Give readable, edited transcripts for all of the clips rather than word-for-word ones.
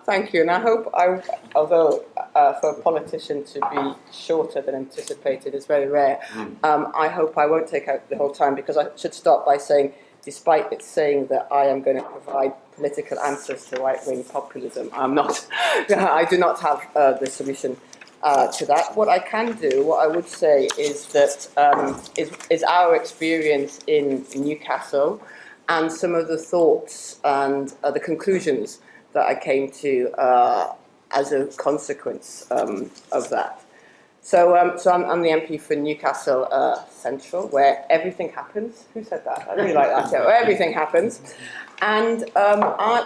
Thank you, and I hope, although for a politician to be shorter than anticipated is very rare, I hope I won't take out the whole time, because I should start by saying, despite it saying that I am going to provide political answers to right-wing populism, I'm not. I do not have the solution to that. What I can do, what I would say, is that is our experience in Newcastle and some of the thoughts and the conclusions that I came to as a consequence of that. So I'm the MP for Newcastle Central, where everything happens. Who said that? I really like that. So everything happens. And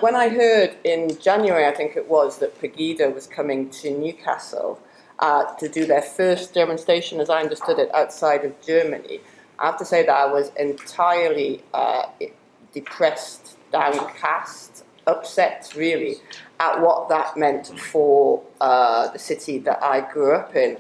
when I heard in January, I think it was, that Pegida was coming to Newcastle to do their first demonstration, as I understood it, outside of Germany, I have to say that I was entirely depressed, downcast, upset, really, at what that meant for the city that I grew up in.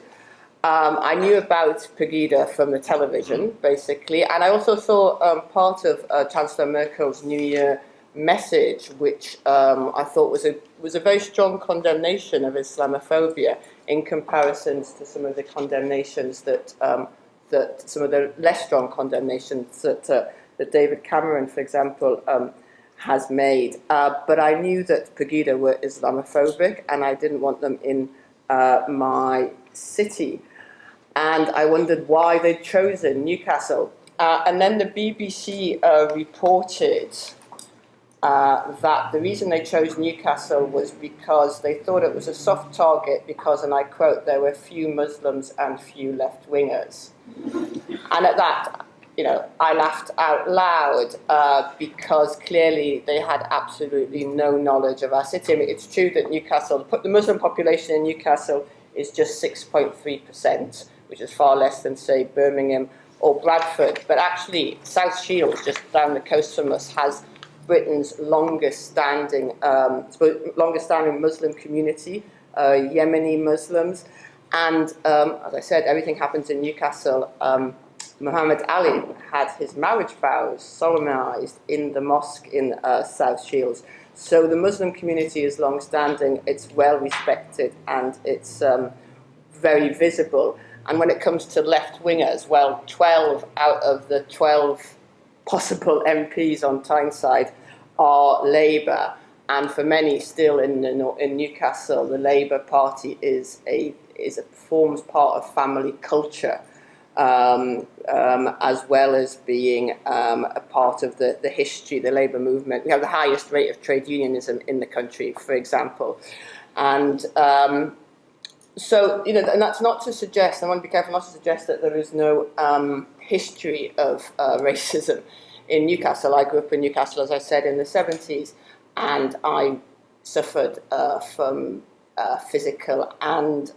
I knew about Pegida from the television, basically, and I also saw part of Chancellor Merkel's New Year message, which I thought was a very strong condemnation of Islamophobia in comparisons to some of the condemnations that some of the less strong condemnations that David Cameron, for example, has made. But I knew that Pegida were Islamophobic, and I didn't want them in my city. And I wondered why they'd chosen Newcastle. And then the BBC reported that the reason they chose Newcastle was because they thought it was a soft target because, and I quote, there were few Muslims and few left-wingers. And at that, I laughed out loud because clearly they had absolutely no knowledge of our city. I mean, it's true that Newcastle, the Muslim population in Newcastle is just 6.3%, which is far less than, say, Birmingham or Bradford. But actually, South Shields, just down the coast from us, has Britain's longest-standing Muslim community, Yemeni Muslims. And as I said, everything happens in Newcastle. Muhammad Ali had his marriage vows solemnized in the mosque in South Shields. So the Muslim community is long-standing, it's well-respected, and it's very visible. And when it comes to left-wingers, well, 12 out of the 12 possible MPs on Tyneside are Labour. And for many still in Newcastle, the Labour Party forms part of family culture. As well as being a part of the history, the labour movement. We have the highest rate of trade unionism in the country, for example. And and that's not to suggest, I want to be careful not to suggest that there is no history of racism in Newcastle. I grew up in Newcastle, as I said, in the 70s, and I suffered from physical and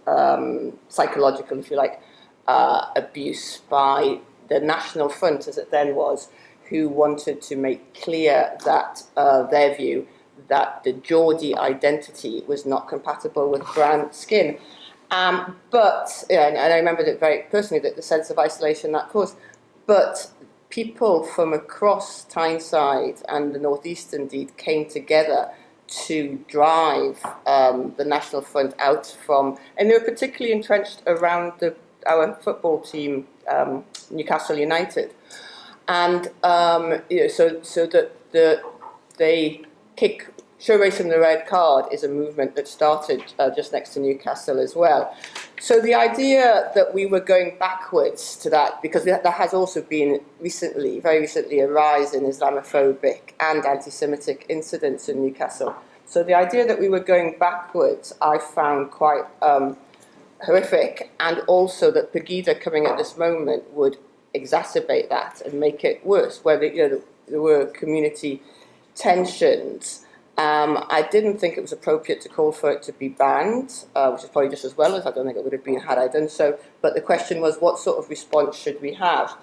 psychological, if you like, abuse by the National Front, as it then was, who wanted to make clear that their view that the Geordie identity was not compatible with brown skin. And I remembered it very personally, that the sense of isolation that caused. But people from across Tyneside and the North East, indeed, came together to drive the National Front out from, and they were particularly entrenched around our football team, Newcastle United, and so that they show racism the red card is a movement that started just next to Newcastle as well. So the idea that we were going backwards to that, because there has also been very recently, a rise in Islamophobic and anti-Semitic incidents in Newcastle. So the idea that we were going backwards, I found quite horrific, and also that Pegida coming at this moment would exacerbate that and make it worse, where there were community tensions. I didn't think it was appropriate to call for it to be banned, which is probably just as well, as I don't think it would have been had I done so. But the question was, what sort of response should we have?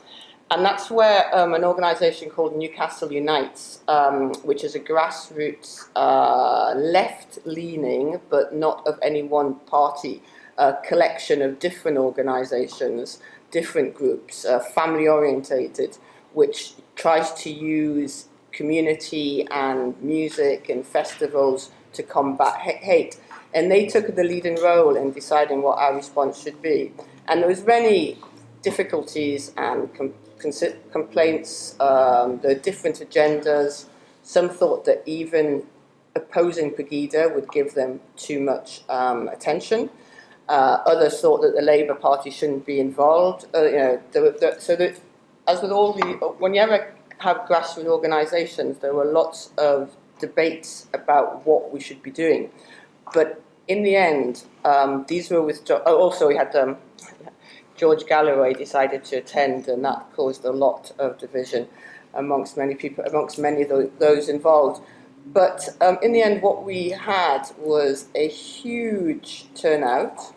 And that's where an organisation called Newcastle Unites, which is a grassroots, left-leaning, but not of any one party, collection of different organisations, different groups, family-orientated, which tries to use community and music and festivals to combat hate. And they took the leading role in deciding what our response should be. And there was many difficulties and complaints. There were different agendas. Some thought that even opposing Pegida would give them too much attention. Others thought that the Labour Party shouldn't be involved. As with all when you ever have grassroots organisations, there were lots of debates about what we should be doing. But in the end, these were withdrawn. Also, we had George Galloway decided to attend, and that caused a lot of division amongst many people, amongst many of those involved. But in the end, what we had was a huge turnout.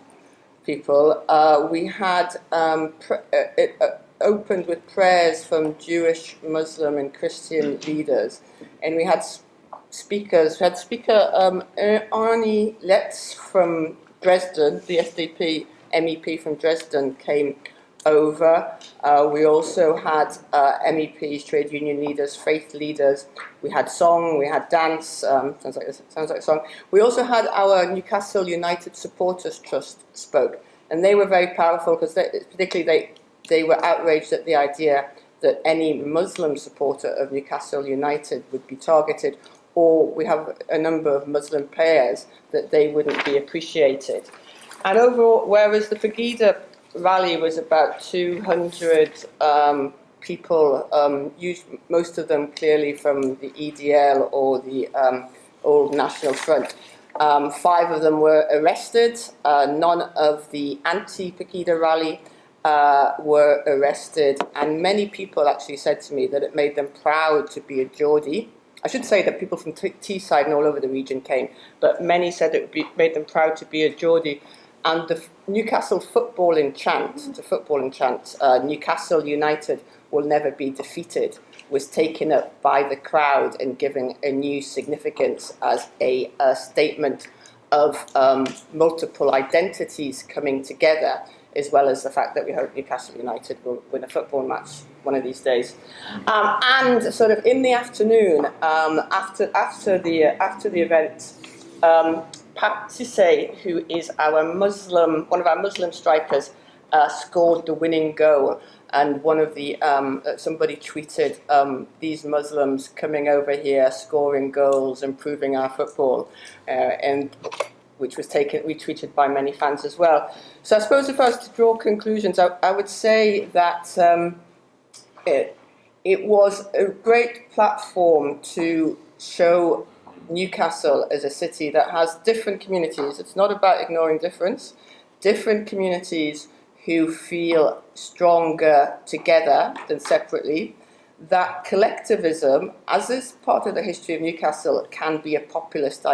People, we had it opened with prayers from Jewish, Muslim, and Christian leaders, and we had speakers. We had Speaker Arnie Letts from Dresden, the SDP MEP from Dresden, came over. We also had MEPs, trade union leaders, faith leaders. We had song, we had dance. Sounds like a song. We also had our Newcastle United Supporters Trust spoke, and they were very powerful because particularly they were outraged at the idea that any Muslim supporter of Newcastle United would be targeted, or we have a number of Muslim players that they wouldn't be appreciated. And overall, whereas the Pegida rally was about 200 people, most of them clearly from the EDL or the Old National Front. 5 of them were arrested. None of the anti-Pegida rally were arrested. And many people actually said to me that it made them proud to be a Geordie. I should say that people from Teesside and all over the region came, but many said it made them proud to be a Geordie. And the Newcastle footballing chant, Newcastle United will never be defeated, was taken up by the crowd and given a new significance as a statement of multiple identities coming together, as well as the fact that we hope Newcastle United will win a football match one of these days. And sort of in the afternoon, after the event, Pat Cissé, who is one of our Muslim strikers, scored the winning goal. And one of the somebody tweeted, "These Muslims coming over here, scoring goals, improving our football," and which was retweeted by many fans as well. So I suppose if I was to draw conclusions, I would say that it was a great platform to show Newcastle as a city that has different communities. It's not about ignoring different communities who feel stronger together than separately. That collectivism, as is part of the history of Newcastle, can be a populist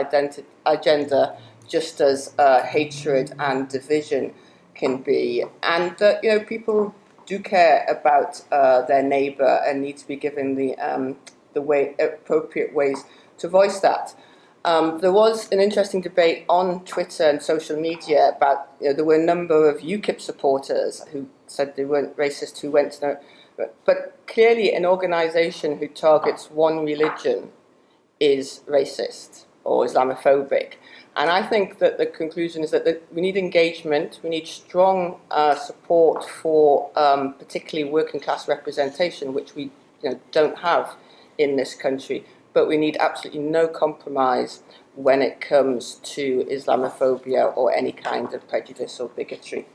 agenda, just as hatred and division can be. And that people do care about their neighbour and need to be given the appropriate ways to voice that. There was an interesting debate on Twitter and social media about, there were a number of UKIP supporters who said they weren't racist, who went to but clearly an organisation who targets one religion is racist or Islamophobic. And I think that the conclusion is that we need engagement, we need strong support for particularly working class representation, which we don't have in this country. But we need absolutely no compromise when it comes to Islamophobia or any kind of prejudice or bigotry.